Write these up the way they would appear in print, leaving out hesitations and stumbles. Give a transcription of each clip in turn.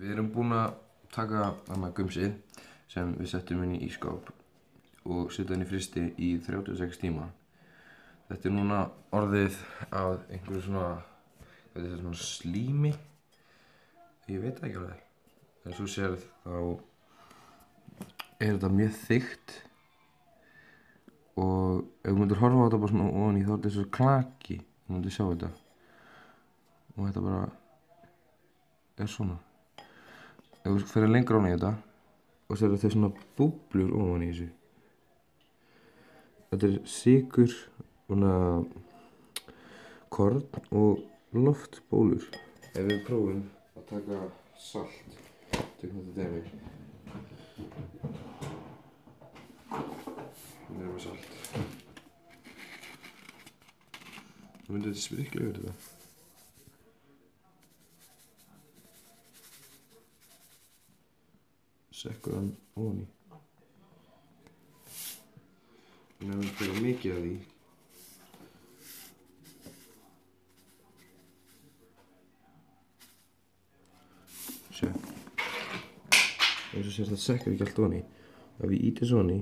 Við erum búin að taka annað gumsið sem við settum inn í ísskáp og setja inn í frysti í 36 tíma. Þetta er núna orðið að einhverju svona, þetta er svona slími. Ég veit það ekki alveg. En svo sérð þá er þetta mjög þykkt og ef þú myndir horfa á þetta bara svona ofan í þá er þetta svo klaki. Þú myndir sjá þetta. Og þetta bara er svona. Ef þú fyrir lengra ofan í þetta og sér þetta svona búblur ofan í þessu. Þetta er sykur, svona korn og loftbólur. Ef við prófum að taka salt, tökum þetta dæmi. Við erum með salt. Þú myndir þetta sprikla yfir þetta. Sekkur hann ofan í. En ef við taka mikið af því sjá. Eins og sér það sekkur ekki allt ofan í. Ef við ýtum svona í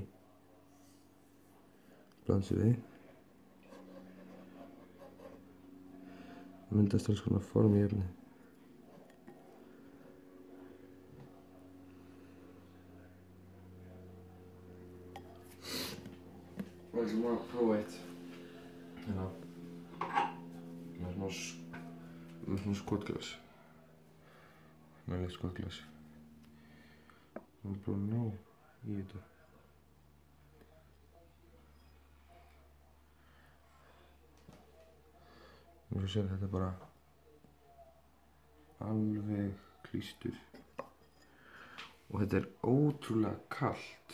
blansum við myndast alls konar form í efnið. Við ætlum að prófa eitt hérna með svona skotglas. Með litt skotglas. Við erum bara að ná í þetta. Og svo sér þetta bara alveg klístur. Og þetta er ótrúlega kalt.